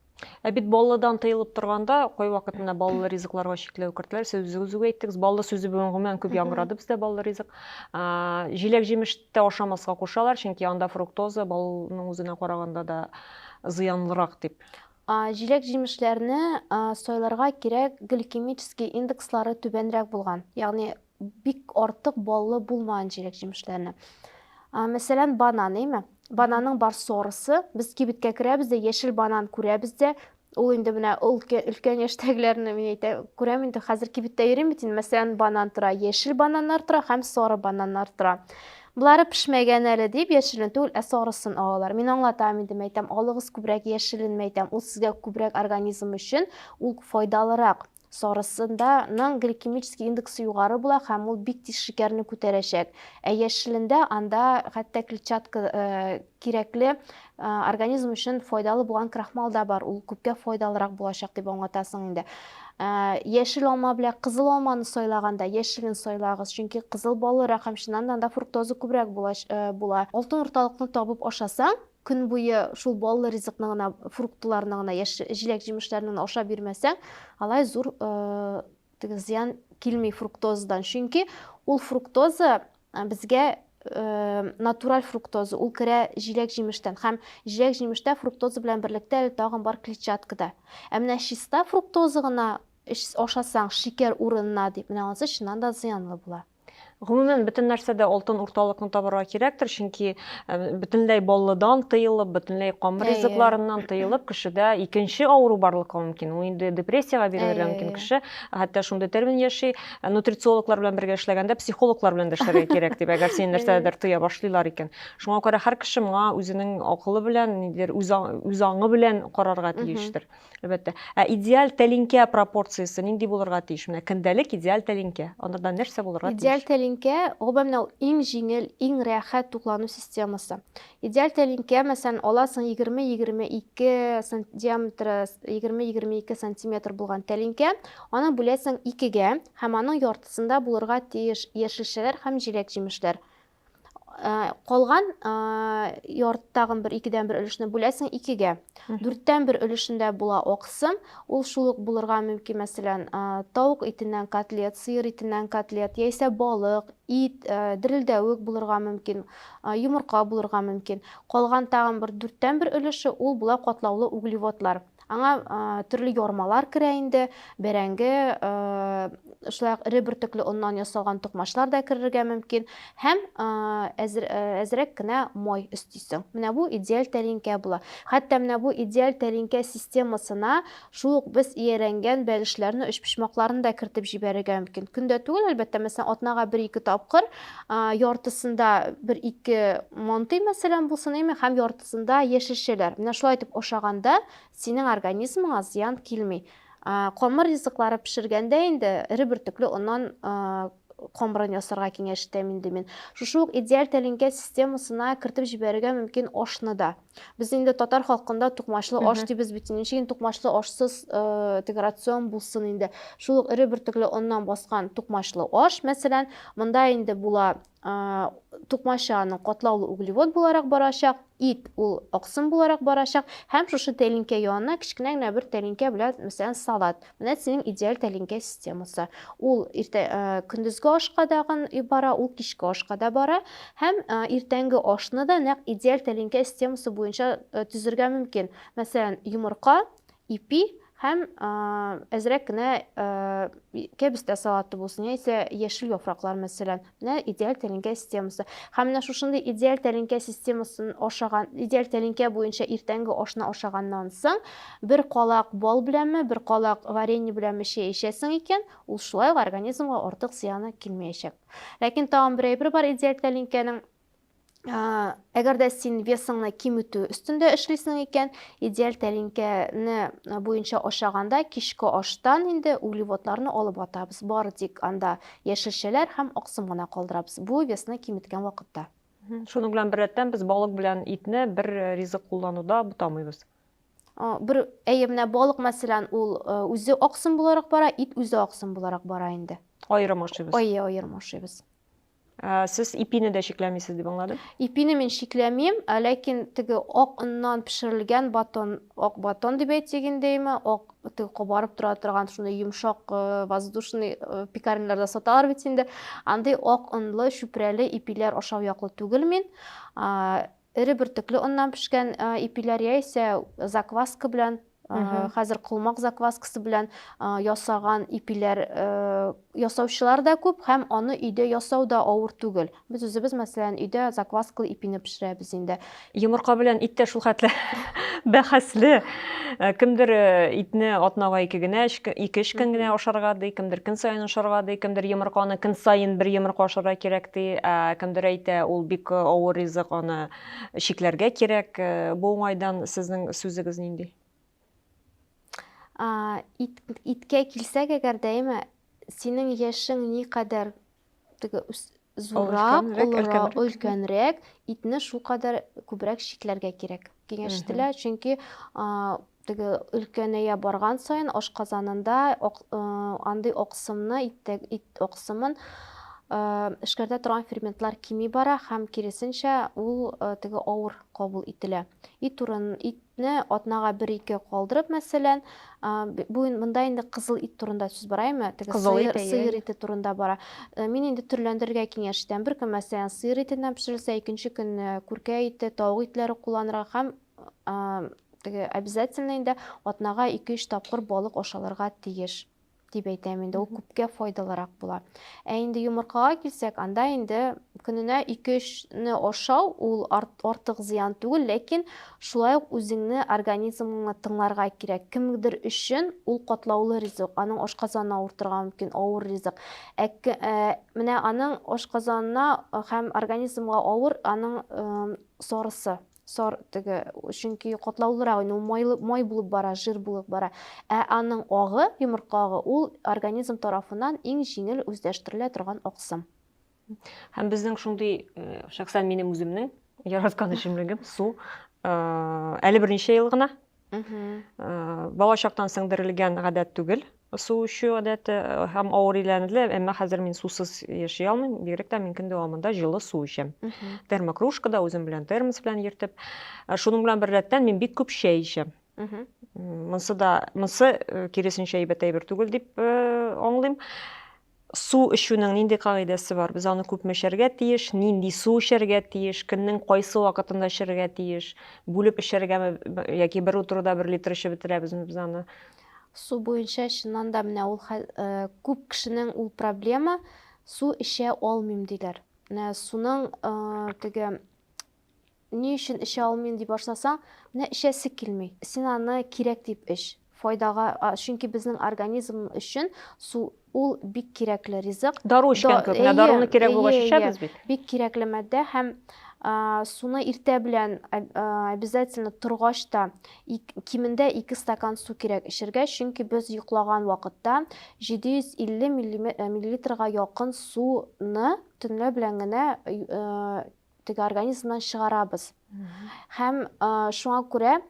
Бит баллыдан тыйылып торганда, кой вакытында баллы ризыкларга чикләү кертеләр. Сез үзегез әйттегез, баллы сүзе бүген гомумән күп яңгырады бездә баллы ризык. Җиләк-җимештә ашамаска кушалар, чөнки анда фруктоза баллының үзенә караганда да зыянлырак дип. Җиләк-җимешләрне сайларга кирәк гликемический индекслары түбәнрәк булган. Ягъни бик артык баллы булмаган җиләк-җимешләрне. Мәсәлән, банан, әйме? Бананның бар сорысы, без кибеткә керәбез дә, яшел банан күрәбез дә. Ул инде менә өлкән яшьтәгеләрне мин әйтәм, күрәм инде хәзер кибеттә йөрим бит инде. Мәсәлән, банан тора, яшел бананнар тора һәм сары бананнар тора. Булары пешмәгән әле дип, яшелен түгел, сарысын алалар. Мин аңлатам инде, әйтәм, алыгыз күбрәк яшелен, әйтәм, ул сезгә күбрәк организм өчен ул файдалырак. Сарысынданың гликемический индексы югары була һәм ул бик тиз шикәрне күтәрәчәк. Яшелендә анда хәтта клетчатка кирәкле организм өчен файдалы булган крахмал да бар. Ул күпкә файдалырак булачак дип аңлатасың инде. Яшел алма белән кызыл алманы сайлаганда яшелен сайлагыз, чөнки кызыл баллырак һәм шуннан да анда фруктоза күбрәк була. Алтын урталыкны табып ашасаң, көн буе шул баллы ризыкны гына, фруктларны гына, җиләк-җимешләрне ашап бирмәсәң, алай зур зыян килми фруктозадан. Чөнки ул фруктоза безгә натураль фруктоза, ул керә җиләк-җимештән һәм җиләк-җимештә фруктоза белән берлектә тагын бар клетчаткада. Менә чиста фруктоза гына ашасаң шикәр урынына дип, менә анысы чыннан да зыянлы була. Гомумән бөтен нәрсәдә алтын урталыкны табарга кирәктер, чөнки бөтенләй баллыдан тыелып, бөтенләй камыр ризыкларыннан тыелып, кешедә икенче авыру барлыкка мөмкин. Ул инде депрессиягә бирелергә мөмкин кеше. Хәтта шундый термин яши, нутрициологлар белән бергә эшләгәндә психологлар белән дә эшләргә кирәк дип, әгәр син нәрсәдер тыя башлыйлар икән. Шуңа күрә һәр кеше моңа үзенең акылы белән, нидер үз аңы белән карарга тиештер. Әлбәттә. Идеаль тәлинкә пропорциясе нинди булырга тиеш? Менә көндәлек идеаль тәлинкә. Анда нәрсә булырга тиеш? Идеаль тәлинкә гомумән иң җиңел, иң рәхәт туклану системасы. Идеаль тәлинкә, мәсәлән, аласың 20-22 диаметры 20-22 см булган тәлинкә, аны бүләсең 2-гә һәм аның яртысында булырга тиеш яшелчәләр һәм җиләк-җимешләр. Калган ярттагын 1-2дән 1 өлешне бүләсең 2-гә. 4тән 1 өлешендә була аксым. Ул шул ук булырга мөмкин, мәсәлән, тавык итеннән котлет, сыер итеннән котлет, яисә балык, ит, дерелдәвек булырга мөмкин, йомырка булырга мөмкин. Калган тагын 4тән 1 өлеше ул була катлаулы углеводлар. Аңа төрле ярмалар керә инде, бәрәңге, шулай ук ире бөртекле оннан ясалган тукмачлар да керергә мөмкин һәм әзрәк кенә май өстисең. Менә бу идеаль тәлинкә була. Хәтта менә бу идеаль тәлинкә системасына шул ук без иярәнгән бәлешләрне, өчпочмакларын да кертеп җибәрергә мөмкин. Көндә түгел, әлбәттә, мәсәлән, атнага 1-2 тапкыр, яртысында 1-2 манты мәсәлән булсын, һәм яртысында яшелчәләр. Менә шулай итеп ашаганда синең организмыңа зыян килми. Камыр ризыклары пешергәндә инде ире бөртекле оннан камырын ясарга киңәш итәм инде мин. Шушы ук идеаль тәлинкә системасына кертеп җибәрергә мөмкин ашны да. Без инде татар халкында тукмачлы аш дибез бит. Ничек тукмачлы ашсыз рацион булсын инде. Шул ук ире бөртекле оннан баскан тукмачлы аш, мәсәлән, монда инде була тукмачаның катлаулы углевод буларак барачак, ит ул аксым буларак барачак һәм шушы тәлинкә янына кичкенә генә бер тәлинкә белән, мәсәлән, салат. Менә синең идеаль тәлинкә системасы. Ул көндезге ашка дагы бара, ул кичке ашка да бара һәм иртәнге ашны да нәкъ идеаль тәлинкә системасы буенча төзергә мөмкин. Мәсәлән, йомырка, ипи һәм әзрәк кенә кәбестә салаты булсын, яисә яшел яфраклар мәсәлән. Менә идеаль тәлинкә системасы. Һәм менә шушындый идеаль тәлинкә системасын ашаган, идеаль тәлинкә буенча иртәнге ашны ашаганнан соң, бер калак бал беләнме, бер калак варенье беләнме чәй эчәсең икән, ул шулай ук организмга артык зыяны килмәячәк. Ләкин тагын бер әйбер бар идеаль тәлинкәнең. Әгәр дә син весыңны киметү өстендә эшлисең икән, идеаль тәлинкәне буенча ашаганда кичке аштан инде углеводларны алып атабыз. Бары тик анда яшелчәләр һәм аксым гына калдырабыз. Бу весны киметкән вакытта. Шуның белән бер рәттән без балык белән итне бер ризык куллануда бутамыйбыз. Бер менә балык мәсәлән, ул үзе аксым буларак бара, ит үзе аксым буларак бара инде. Айрым ашыйбыз. Айрым ашыйбыз. Сез ипине дә шикләмисез дип аңладым. Ипине мин шикләмим, ләкин теге ак оннан пешерелгән батон, ак батон дип әйтсәк индеме, ак теге кабарып тора торган шундый йомшак воздушный пекарняларда саталар бит инде. Андый ак онлы, шүпрәле ипиләр ашау яклы түгел мин. Эре бөртекле оннан пешкән ипиләр яисә закваска белән, хәзер кылмак закваскасы белән ясаган ипиләр ясаучылар да күп, һәм аны өйдә ясау да авыр түгел. Без үзебез мәсәлән өйдә закваскалы ипине пешерәбез инде. Йомырка белән ит тә шул хәтле бәхәсле. Кемдер итне атнага 2-3 көн генә ашарга ди, кемдер көн саен ашарга ди, кемдер йомырканы көн саен бер йомырка ашарга кирәк ди, кемдер әйтә, ул бик авыр ризык, аны шикләргә кирәк. Бу уңайдан сезнең сүзегез нинди? Иткә килсәк, әгәр дә синең яшең никадәр зуррак, өлкәнрәк, итне шулкадәр күбрәк шикләргә кирәк. Киңәш ителә, чөнки теге өлкәнәя барган саен ашказанында андый аксымны, ит аксымын эшкәртә торган ферментлар кими бара һәм киресенчә ул теге авыр кабул ителә. Итне атнага 1-2 калдырып, мәсәлән, монда инде кызыл ит турында сүз бараймы? Теге сыер ите турында бара. Мин инде төрләндерергә киңәш итәм. Бер көн мәсәлән сыер итеннән пешерелсә, икенче көн күркә ите, тавык итләре кулланырга һәм теге обязательно инде атнага 2-3 тапкыр балык ашалырга тиеш дип әйтәм инде. Ул күпкә файдалырак була. Инде йомыркага килсәк, анда инде көненә 2-3 ашау ул артык зыян түгел, ләкин шулай ук үзеңне организмыңны тыңларга кирәк. Кемдер өчен ул катлаулы ризык, аның ашказанына авыртырга мөмкин авыр ризык. Менә аның ашказанына һәм организмга авыр аның сарысы. Чөнки катлаулырак, ул май булып бара, жир булып бара. Аның агы, йомыркагы, ул организм тарафыннан иң җиңел үзләштерелә торган аксым. Һәм безнең шундый, шәхсән минем үземнең яраткан эшемлегем су. Әле берничә ел гына. Бала чактан сеңдерелгән гадәт түгел. Су эчү гадәте һәм авыр иләнеле, әмма хәзер мин сусыз яши алмыйм. Бигрәк тә мин көн дәвамында җылы су эчәм. Термокружкада үзем белән термос белән йөртеп. Шуның белән бер рәттән мин бик күп чәй эчәм. Монсы киресенчә әйбәт түгел дип аңлыйм. Су эчүнең нинди кагыйдәсе бар? Без аны күпме эчәргә тиеш, нинди су эчәргә тиеш, көннең кайсы вакытында эчәргә тиеш, бүлеп эчәргәме яки бер утыруда 1 литр эчеп бетерәбезме без аны? Су буенча чыннан да менә ул күп кешенең ул проблема, су эчә алмыйм диләр. Менә суның теге ни өчен эчә алмыйм дип башласаң, менә эчәсе килми. Син аны кирәк дип эч. Файдага, чөнки безнең организм өчен су ул бик кирәкле ризык. Дару эчкән кебек, менә даруны кирәк булгач эчәбез бит. Бик кирәкле мәддә һәм суны иртә белән обязательно торгач та кимендә 2 стакан су кирәк эчәргә, чөнки без йоклаган вакытта 750 миллилитрга якын суны төнлә белән генә теге организмнан чыгарабыз. Һәм шуңа күрә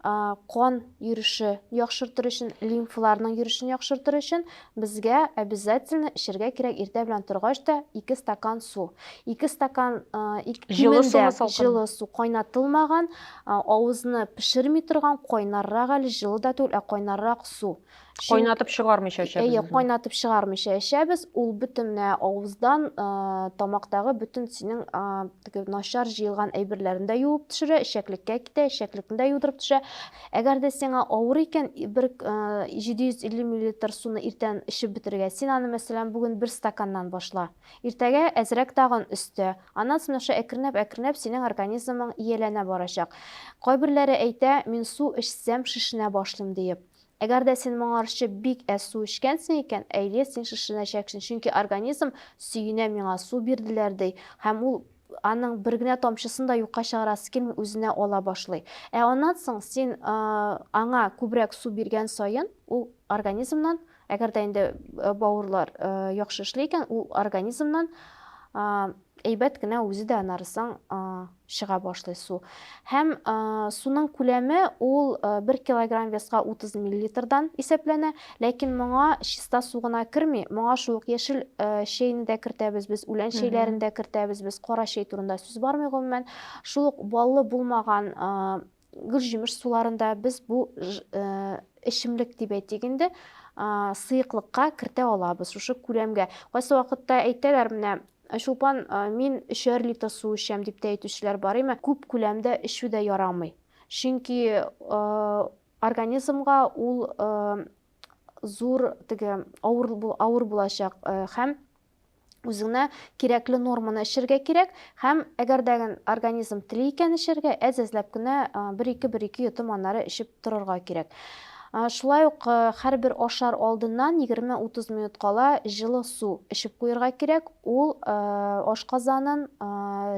кан йөреше яхшыртыр өчен, лимфаларның йөрешен яхшыртыр өчен безгә обязательно эчәргә кирәк иртә белән торгач та 2 стакан су. 2 стакан җылы су кайнатылмаган, авызны пешерми торган кайнаррак әле җылы да түгел, кайнаррак су. Кайнатып чыгармыйча эчәбез. Кайнатып чыгармыйча эчәбез. Ул бөтен менә авыздан, тамактагы бөтен синең начар җыелган әйберләрен дә юып төшерә, эчәклеккә китә, эчәклекне дә юдырып төшә. Әгәр дә сиңа авыр икән, 750 мл суны иртән эчеп бетерергә, син аны мәсәлән бүген 1 стаканнан башла. Иртәгә әзрәк тагын өстә. Аннан соң әкренәп синең организмың ияләнә барачак. Кайберләре әйтә, мин су эчсәм шешенә башлыйм диеп. Әгәр дә син моңарчы бик су эчкәнсең икән, әйе, син шешенәчәксең, чөнки организм сөенә, миңа су бирделәр ди, һәм ул аның бер генә тамчысын да юкка чыгарасы килми, үзенә ала башлый. Аннан соң син аңа күбрәк су биргән саен, ул организмнан, әгәр дә инде бавырлар яхшы эшли икән, ул организмнан әйбәт кенә үзе дә анарысын чыга башлый су. Һәм суның күләме ул 1 килограмм веска 30 мл-дан исәпләнә, ләкин моңа чиста су гына керми, моңа шул ук яшел чәйне дә кертәбез, без үлән чәйләрен дә кертәбез, без кара чәй турында сүз бармый гомумән. Шул ук баллы булмаган гөлҗимеш суларында без бу эчемлек дип әйтик инде, сыйыклыкка кертә алабыз, шушы күләмгә. Кайсы вакытта әйтәләр, менә Шулпан, мин 3 литр су эчәм дип тә әйтүчеләр бар име. Күп күләмдә эчү дә ярамый. Чөнки организмга ул зур авыр булачак һәм үзеңә кирәкле норманы эчәргә кирәк, һәм әгәр дә организм тели икән эчәргә, әз-әзләп кенә 1-2 йотым аннары эчеп торырга кирәк. Шулай ук һәрбер ашар алдыннан 20-30 минут кала җылы су эчеп куярга кирәк. Ул ашказанын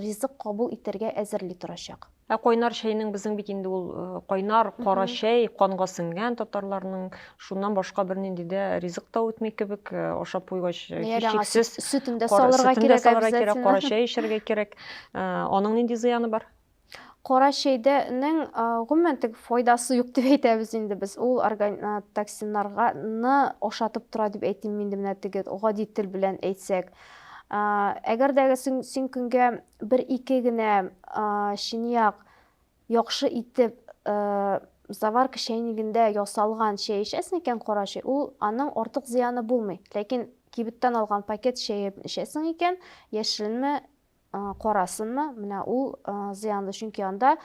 ризык кабул итәргә әзерли торачак. Кайнар чәйнең безнең бит инде ул кайнар кара чәй, канга сеңгән татарларның, шуннан башка бернинди дә ризык та үтми кебек, ашап куйгач кичексез сөтендә салырга кирәк, кара чәй эчәргә кирәк. Аның нинди зыяны бар? Кара чәйдәнең гомумән файдасы юк дип әйтәбез инде без. Ул токсиннарны ашатып тора дип әйтим инде, менә теге гади тел белән әйтсәк. Әгәр дә син көнгә 1-2 генә шиньяк яхшы итеп заварка чәйнигендә ясалган чәй эчәсең икән, кара чәй, ул аның артык зыяны булмый. Ләкин кибеттән алган пакет чәй эчәсең икән, яшеленме, карасынмы, менә ул зыянлы, чөнки анда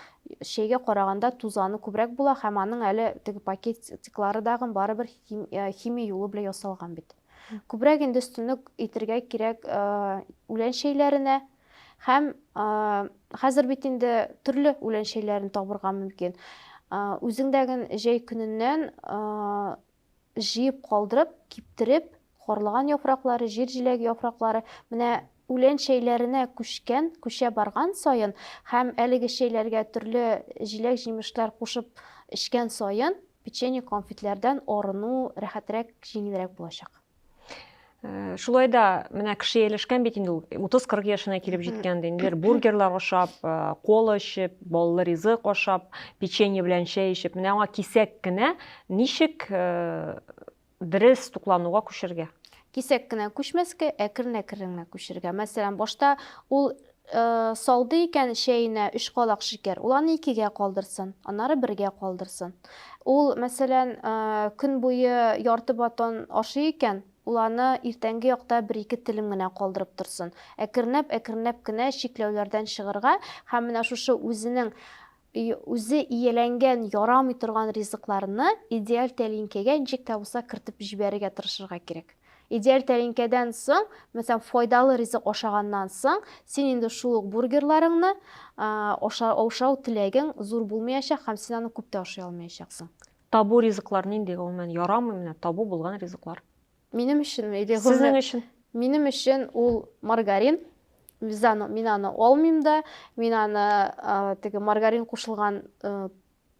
чәйгә караганда тузаны күбрәк була, һәм аның әле теге пакетиклары дагы барыбер химия юлы белән ясалган бит. Күбрәк инде өстенлек итәргә кирәк үлән чәйләренә, һәм хәзер бит инде төрле үлән чәйләрен табырга мөмкин. Үзеңдәге җәй көненнән җыеп калдырып, киптереп, харлыган яфраклары, җир җиләге яфраклары, менә үлән чәйләренә күчә барган саен, һәм әлеге чәйләргә төрле җиләк-җимешләр кушып эчкән саен, печенье, конфетләрдән арыну рәхәтрәк, җиңелрәк булачак. Шулай да, менә кеше ияләшкән бит инде 30-40 яшенә килеп җиткәндә, инде бургерлар ашап, кола эчеп, баллы ризык ашап, печенье белән чәй эчеп, менә аңа кисәк кенә ничек дөрес туклануга күчәргә? Кисәк кенә күчмәскә, әкрен-әкрен күчәргә. Мәсәлән, башта ул салды икән чәенә 3 калак шикәр, ул аны 2-гә калдырсын, аннары 1-гә калдырсын. Ул, мәсәлән, көн буе ярты батон ашый икән, ул аны иртәнге якта 1-2 телем генә калдырып торсын. Әкренәп кенә чикләүләрдән чыгырга, һәм менә шушы үзе ияләнгән, ярамый торган ризыкларны идеаль тәлинкәгә ничек тә булса кертеп җибәрергә тырышырга кирәк. Идеаль тәлинкәдән соң, мәсәлән, файдалы ризык ашаганнан соң, син инде шул ук бургерларыңны ашау теләгең зур булмаячак, һәм син аны күп тә ашый алмаячаксың. Табу ризыклар нинди гомумән? Ярамый менә табу булган ризыклар? Минем өчен, Сезнең өчен? Минем өчен ул маргарин. Мин аны алмыйм да, мин аны теге маргарин кушылган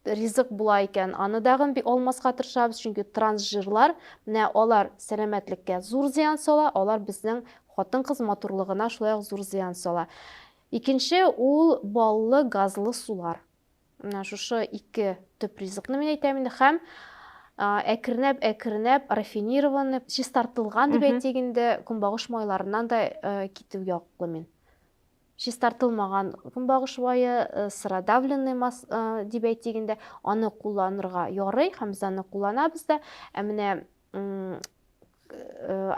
ризык була икән, аны дагы алмаска тырышабыз, чөнки трансжирлар, менә алар сәламәтлеккә зур зыян сала, алар безнең хатын-кыз матурлыгына шулай ук зур зыян сала. Икенче, ул баллы, газлы сулар. Менә шушы 2 төп ризыкны мин әйтәм инде, һәм әкренәп, рафинированный, чистартылган дип әйтик инде, көнбагыш майларыннан да китү яклы мин. чистартылмаган көнбагыш майы, сыродавленный дип әйтегендә, аны кулланырга ярый, һәм без аны кулланабыз да. Ә менә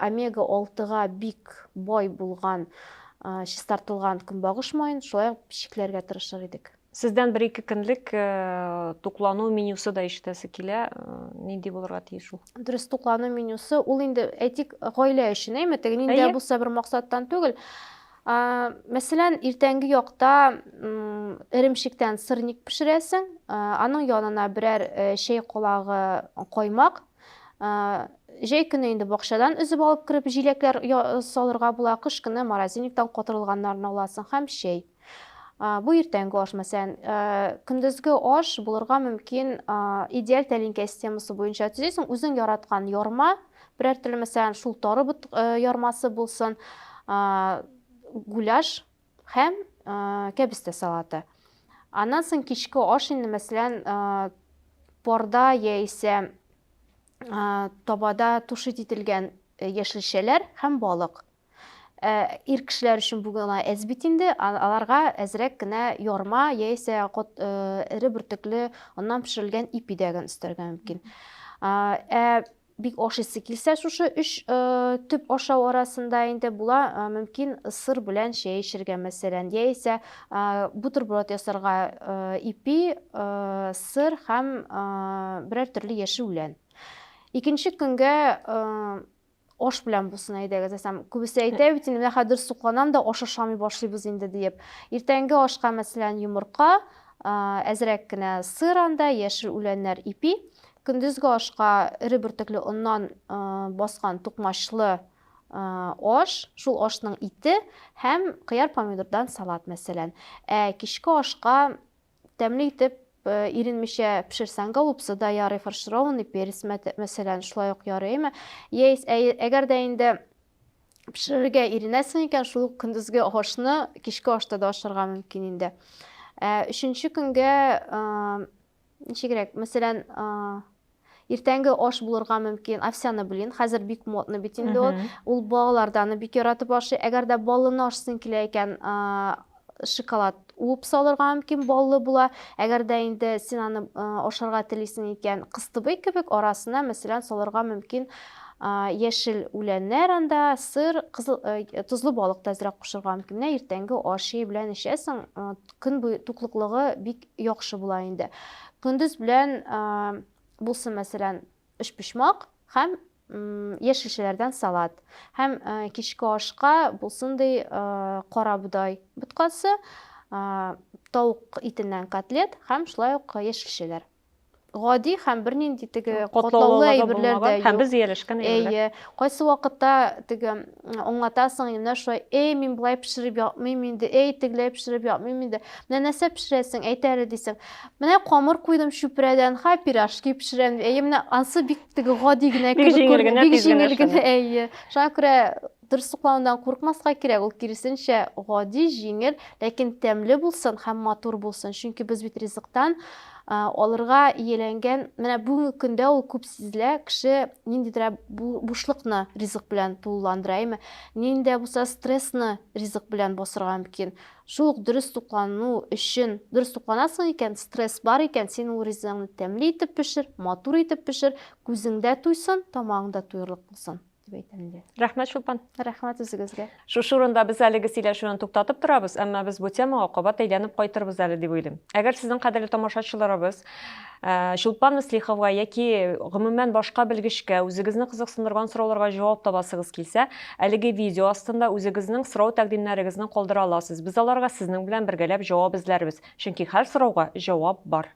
омега-6-га бик бай булган чистартылган көнбагыш майын шулай чикләргә тырышыр идек. Сездән 1-2 көнлек туклану менюсы да ишетәсе килә. Нинди булырга тиеш ул? Дөрес, туклану менюсы ул инде әйтик гаилә өчен, теге нинди булса бер максаттан түгел. Мәсәлән, иртәнге якта эремчектән сырник пешерәсең, аның янына берәр чәй калагы каймак, җәй көне инде бакчадан үзеп алып кирип җиләкләр салырга була, кыш көне морозильниктан катырылганнарын аласың һәм чәй. Бу иртәнге аш, мәсәлән, көндезге аш булырга мөмкин идеаль тәлинкә системасы буенча төзисең, үзең яраткан ярма, берәр төрле, мәсәлән, шул тары ярмасы булсын, гуляш һәм кәбестә салаты. Аннан соң кичке аш инде, мәсәлән, парда яисә табада тушит ителгән яшелчәләр һәм балык. Ир кешеләр өчен бу гына әз бит инде, аларга әзрәк кенә ярма яисә эре бөртекле аннан пешерелгән ипидәген өстәргә мөмкин. Бик ашыйсы килсә, шушы 3 төп ашау арасында инде була, мөмкин сыр белән чәй эчәргә, мәсәлән, яисә бутерброд ясарга ипи, сыр һәм берәр төрле яшел үлән. Икенче көнгә аш белән булсын әйдәгез, күбесе әйтә бит инде, менә хәзер сукланам да аш ашамый башлыйбыз инде дип. Иртәнге ашка, мәсәлән, йомырка, әзрәк кенә сыр анда, яшел үләннәр ипи. Көндезге ашка эре бөртекле оннан баскан тукмачлы аш, шул ашның ите һәм кыяр помидордан салат, мәсәлән. Кичке ашка тәмле итеп иренмичә пешерсәң, голубцы да ярый, фаршированный перец, мәсәлән, шулай ук ярый. Әгәр дә инде пешерергә иренәсең икән, шул көндезге ашны кичке ашта да ашарга мөмкин инде. Өченче көнгә ничегрәк, мәсәлән, иртәнге аш булырга мөмкин овсяный блин, хәзер бик модны бит инде ул. Ул балаларда аны бик яратып ашый. Әгәр дә баллыны ашыйсың килә икән, шоколад уып салырга мөмкин, баллы була. Әгәр дә инде син аны ашарга телисең икән, кыстыбый кебек арасына, мәсәлән, салырга мөмкин яшел үләннәр анда, сыр, тузлы балык та әзрәк кушырга мөмкин. Менә иртәнге аш белән эчәсең, көн буе туклыклыгы бик яхшы була инде. Көндез белән булсын, мәсәлән, эшпишмак һәм яшелчәләрдән салат. Һәм кичке ашка булсын ди кара будай боткасы, тавык итеннән котлет һәм шулай ук яшелчәләр. Гади һәм бернинди теге катлаулы әйберләр дә юк. Һәм без ияләшкән әйберләр. Кайсы вакытта теге аңлатасың, менә шулай, мин булай пешереп ятмыйм инде, тегеләй пешереп ятмыйм инде. Менә нәрсә пешерәсең, әйт әле дисең. Менә камыр куйдым чүпрәдән, пирожки пешерәм. Менә ансы бик теге гади генә кебек күренә, бик җиңел генә. Шуңа күрә дөрес туклаудан куркмаска кирәк, ул киресенчә гади, җиңел, ләкин тәмле булсын һәм матур булсын. Чөнки без бит ризыктан алырга иеләнгән, менә бүгенге көндә ул күп сизелә, кеше ниндидер бушлыкны ризык белән тулыландыра, нинди булса стрессны ризык белән басырга мөмкин. Шул дөрес туклану өчен, дөрес тукланасың икән, стресс бар икән, син ул ризыгыңны тәмле итеп пешер, матур итеп пешер, күзеңдә туйсын, тамагыңда туйырлык булсын. Рәхмәт, Шулпан. Рәхмәт үзегезгә. Шушы урында без әлеге сөйләшүне туктатып торабыз, әмма без бу темага кабат әйләнеп кайтырбыз әле дип уйлыйм. Әгәр сезнең кадерле тамашачыларыбыз Шулпан Мөслихова яки гомумән башка белгечкә үзегезне кызыксындырган сорауларга җавап табасыгыз килсә, әлеге видео астында үзегезнең сорау тәкъдимнәрегезне калдыра аласыз. Без аларга сезнең белән бергәләп җавап эзләрбез, чөнки һәр сорауга җавап бар.